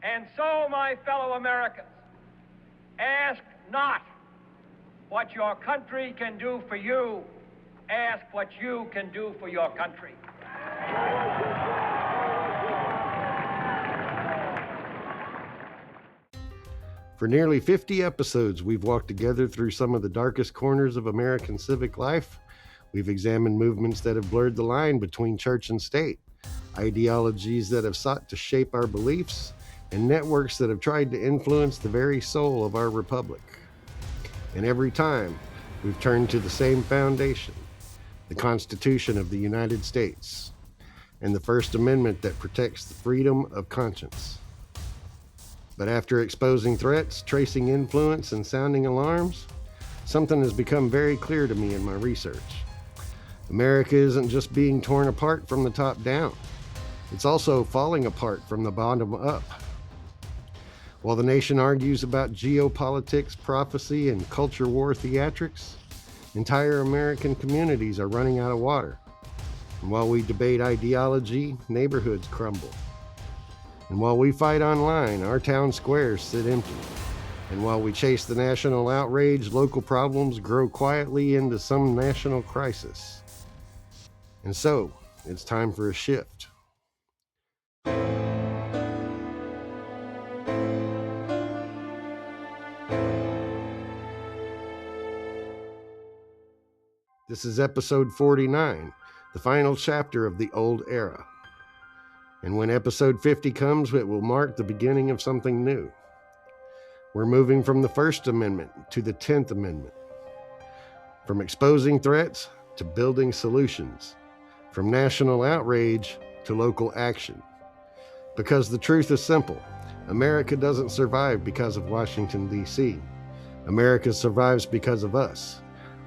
And so, my fellow Americans, ask not what your country can do for you, ask what you can do for your country. For nearly 50 episodes, we've walked together through some of the darkest corners of American civic life. We've examined movements that have blurred the line between church and state, ideologies that have sought to shape our beliefs, and networks that have tried to influence the very soul of our republic. And every time, we've turned to the same foundation, the Constitution of the United States, and the First Amendment that protects the freedom of conscience. But after exposing threats, tracing influence, and sounding alarms, something has become very clear to me in my research. America isn't just being torn apart from the top down. It's also falling apart from the bottom up. While the nation argues about geopolitics, prophecy, and culture war theatrics, entire American communities are running out of water. And while we debate ideology, neighborhoods crumble. And while we fight online, our town squares sit empty. And while we chase the national outrage, local problems grow quietly into some national crisis. And so, it's time for a shift. This is episode 49, the final chapter of the old era. And when episode 50 comes, it will mark the beginning of something new. We're moving from the First Amendment to the 10th Amendment. From exposing threats to building solutions. From national outrage to local action. Because the truth is simple. America doesn't survive because of Washington, D.C. America survives because of us,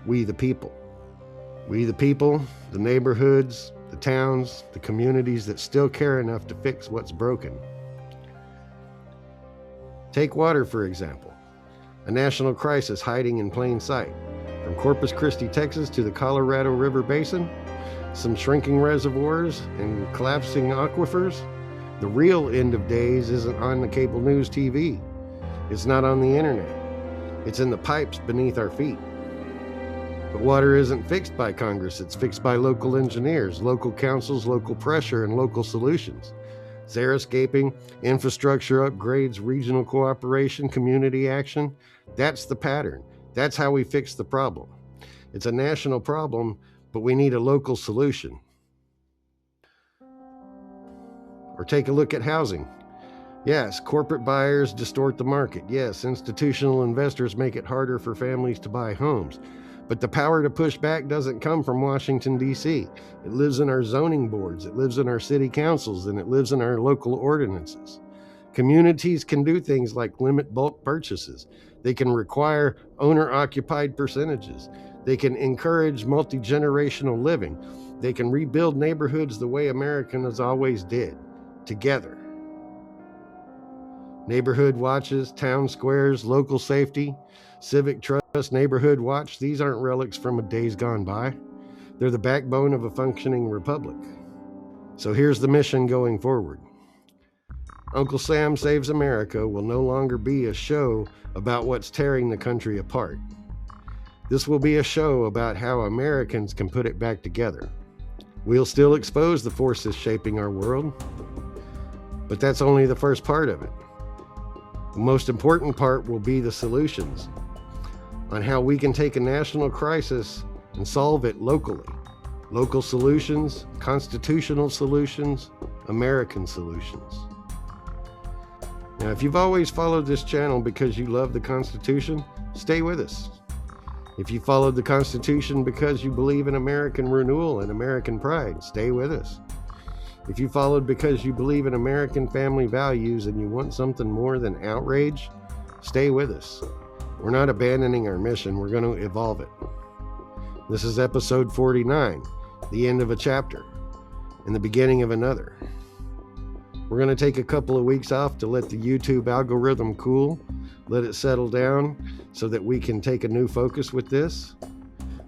we the people. We the people, the neighborhoods, the towns, the communities that still care enough to fix what's broken. Take water, for example. A national crisis hiding in plain sight. From Corpus Christi, Texas to the Colorado River Basin, some shrinking reservoirs and collapsing aquifers. The real end of days isn't on the cable news TV. It's not on the internet. It's in the pipes beneath our feet. But water isn't fixed by Congress, it's fixed by local engineers, local councils, local pressure, and local solutions. Xeriscaping, infrastructure upgrades, regional cooperation, community action. That's the pattern. That's how we fix the problem. It's a national problem, but we need a local solution. Or take a look at housing. Yes, corporate buyers distort the market. Yes, institutional investors make it harder for families to buy homes. But the power to push back doesn't come from Washington, D.C. It lives in our zoning boards, it lives in our city councils, and it lives in our local ordinances. Communities can do things like limit bulk purchases. They can require owner-occupied percentages. They can encourage multi-generational living. They can rebuild neighborhoods the way Americans always did, together. Neighborhood watches, town squares, local safety, civic trust, neighborhood watch, these aren't relics from a days gone by. They're the backbone of a functioning republic. So here's the mission going forward. Uncle Sam Saves America will no longer be a show about what's tearing the country apart. This will be a show about how Americans can put it back together. We'll still expose the forces shaping our world, but that's only the first part of it. The most important part will be the solutions on how we can take a national crisis and solve it locally. Local solutions, constitutional solutions, American solutions. Now, if you've always followed this channel because you love the Constitution, stay with us. If you followed the Constitution because you believe in American renewal and American pride, stay with us. If you followed because you believe in American family values and you want something more than outrage, stay with us. We're not abandoning our mission, we're going to evolve it. This is episode 49, the end of a chapter, and the beginning of another. We're going to take a couple of weeks off to let the YouTube algorithm cool, let it settle down so that we can take a new focus with this.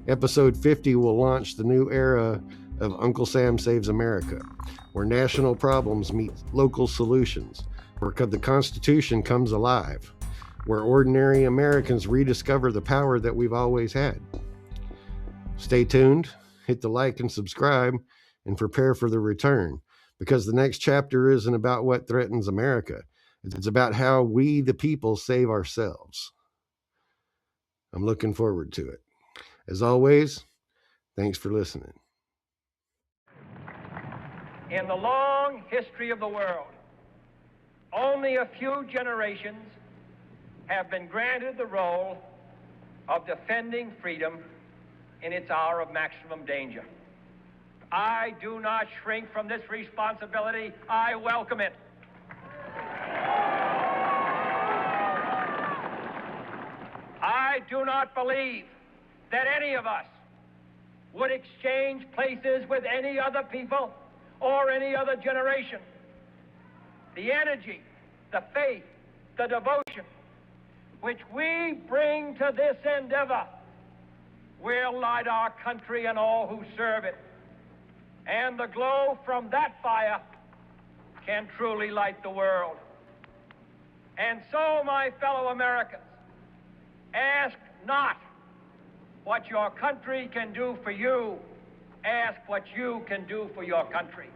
Episode 50 will launch the new era of Uncle Sam Saves America, where national problems meet local solutions, where the Constitution comes alive, where ordinary Americans rediscover the power that we've always had. Stay tuned, hit the like and subscribe, and prepare for the return, because the next chapter isn't about what threatens America. It's about how we, the people, save ourselves. I'm looking forward to it. As always, thanks for listening. In the long history of the world, only a few generations have been granted the role of defending freedom in its hour of maximum danger. I do not shrink from this responsibility. I welcome it. I do not believe that any of us would exchange places with any other people or any other generation. The energy, the faith, the devotion which we bring to this endeavor will light our country and all who serve it. And the glow from that fire can truly light the world. And so, my fellow Americans, ask not what your country can do for you, ask what you can do for your country.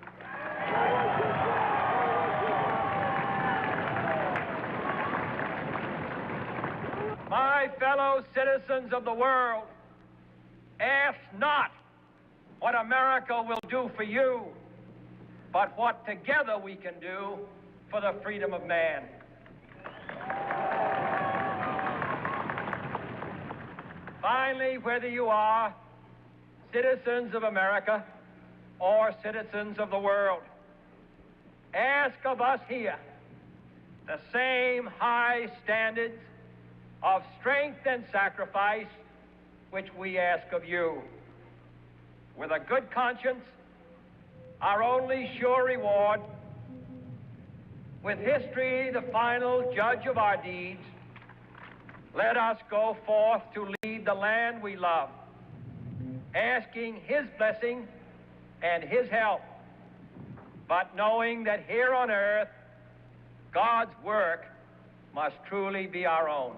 My fellow citizens of the world, ask not what America will do for you, but what together we can do for the freedom of man. Finally, whether you are citizens of America or citizens of the world, ask of us here the same high standards of strength and sacrifice which we ask of you. With a good conscience, our only sure reward, with history the final judge of our deeds, let us go forth to lead the land we love, asking his blessing and his help, but knowing that here on earth, God's work must truly be our own.